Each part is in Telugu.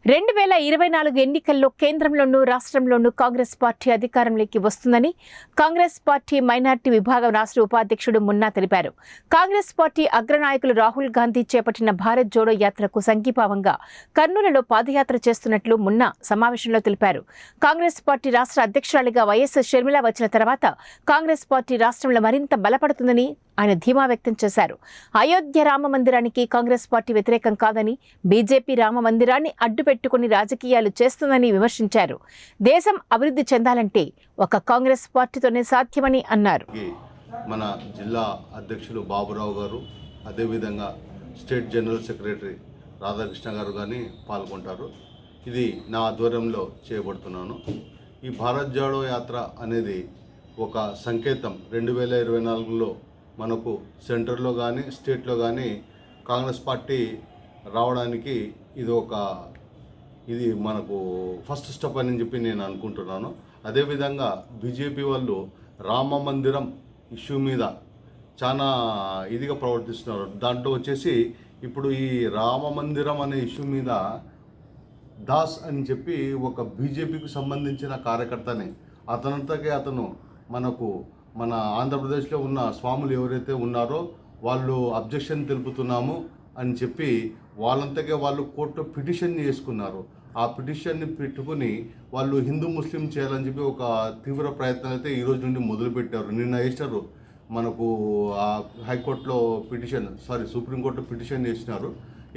2024 ఎన్నికల్లో కేంద్రంలోనూ రాష్ట్రంలోనూ కాంగ్రెస్ పార్టీ అధికారంలోకి వస్తుందని కాంగ్రెస్ పార్టీ మైనార్టీ విభాగం రాష్ట్ర ఉపాధ్యక్షుడు మున్నా తెలిపారు. కాంగ్రెస్ పార్టీ అగ్రనాయకులు రాహుల్ గాంధీ చేపట్టిన భారత్ జోడో యాత్రకు సంఘీభావంగా కర్నూలులో పాదయాత్ర చేస్తున్నట్లు మున్నా సమావేశంలో తెలిపారు. కాంగ్రెస్ పార్టీ రాష్ట్ర అధ్యక్షురాలిగా వైఎస్ షర్మిల వచ్చిన తర్వాత కాంగ్రెస్ పార్టీ రాష్ట్రంలో మరింత బలపడుతుందని ఆయన ధీమా వ్యక్తం చేశారు. అయోధ్య రామ మందిరానికి కాంగ్రెస్ పార్టీ వ్యతిరేకం కాదని, బీజేపీ రామ మందిరాన్ని అడ్డుపెట్టుకుని రాజకీయాలు చేస్తుందని విమర్శించారు. దేశం అభివృద్ధి చెందాలంటే ఒక కాంగ్రెస్ పార్టీతోనే సాధ్యమని అన్నారు. మన జిల్లా అధ్యక్షులు బాబురావు గారు, అదేవిధంగా స్టేట్ జనరల్ సెక్రటరీ రాధాకృష్ణ గారు కానీ పాల్గొంటారు. ఇది నా ఆధ్వర్యంలో చేయబడుతున్నాను. ఈ భారత్ జోడో యాత్ర అనేది ఒక సంకేతం. 2024లో మనకు సెంటర్లో కానీ స్టేట్లో కానీ కాంగ్రెస్ పార్టీ రావడానికి ఇది మనకు ఫస్ట్ స్టెప్ అని చెప్పి నేను అనుకుంటున్నాను. అదేవిధంగా బీజేపీ వాళ్ళు రామ మందిరం ఇష్యూ మీద చాలా ఇదిగా ప్రవర్తిస్తున్నారు. దాంట్లో వచ్చేసి ఇప్పుడు ఈ రామ మందిరం అనే ఇష్యూ మీద దాస్ అని చెప్పి ఒక బీజేపీకి సంబంధించిన కార్యకర్తని అతను మన ఆంధ్రప్రదేశ్లో ఉన్న స్వాములు ఎవరైతే ఉన్నారో వాళ్ళు అబ్జెక్షన్ తెలుపుతున్నాము అని చెప్పి వాళ్ళంతకే వాళ్ళు కోర్టులో పిటిషన్ చేసుకున్నారు. ఆ పిటిషన్ని పెట్టుకుని వాళ్ళు హిందూ ముస్లిం చేయాలని చెప్పి ఒక తీవ్ర ప్రయత్నం అయితే ఈరోజు నుండి మొదలుపెట్టారు. నిన్న వేసినారు మనకు హైకోర్టులో సుప్రీంకోర్టులో పిటిషన్ చేసినారు.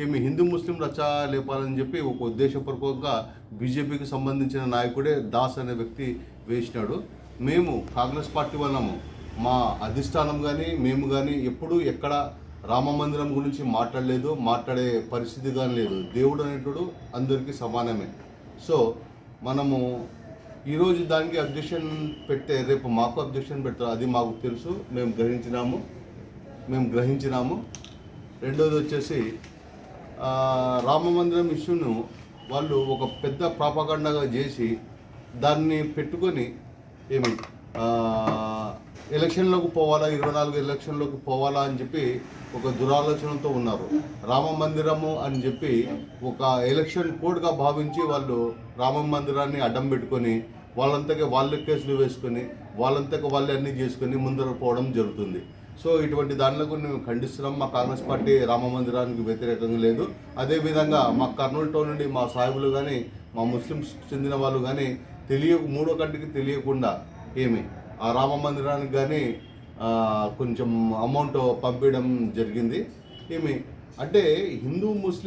ఏమి హిందూ ముస్లిం రచ్చ లేపాలని చెప్పి ఒక ఉద్దేశపూర్వకంగా బీజేపీకి సంబంధించిన నాయకుడే దాస్ అనే వ్యక్తి వేసినాడు. మేము కాంగ్రెస్ పార్టీ వాళ్ళము, మా అధిష్టానం కానీ మేము కానీ ఎప్పుడూ ఎక్కడ రామ మందిరం గురించి మాట్లాడే పరిస్థితి కానీ లేదు. దేవుడు అనేటుడు అందరికీ సమానమే. సో మనము ఈరోజు దానికి అబ్జెక్షన్ పెడితే రేపు మాకు అబ్జెక్షన్ పెడతారు, అది మాకు తెలుసు, మేము గ్రహించినాము. రెండోది వచ్చేసి రామ మందిరం ఇష్యూను వాళ్ళు ఒక పెద్ద ప్రాపగండగా చేసి దాన్ని పెట్టుకొని ఎలక్షన్లోకి పోవాలా, 24 ఎలక్షన్లోకి పోవాలా అని చెప్పి ఒక దురాలోచనతో ఉన్నారు. రామ మందిరము అని చెప్పి ఒక ఎలక్షన్ కోడ్గా భావించి వాళ్ళు రామ మందిరాన్ని అడ్డం పెట్టుకొని వాళ్ళే కేసులు వేసుకొని వాళ్ళే అన్నీ చేసుకొని ముందర పోవడం జరుగుతుంది. సో ఇటువంటి దానిలకు మేము ఖండిస్తున్నాం. మా కాంగ్రెస్ పార్టీ రామ మందిరానికి వ్యతిరేకంగా లేదు. అదేవిధంగా మా కర్నూలు టౌన్ నుండి మా సాహిబులు కానీ మా ముస్లిమ్స్ చెందిన వాళ్ళు కానీ మూడో కంటికి తెలియకుండా ఆ రామ మందిరానికి కానీ కొంచెం అమౌంట్ పంపించడం జరిగింది. అంటే హిందూ ముస్లిం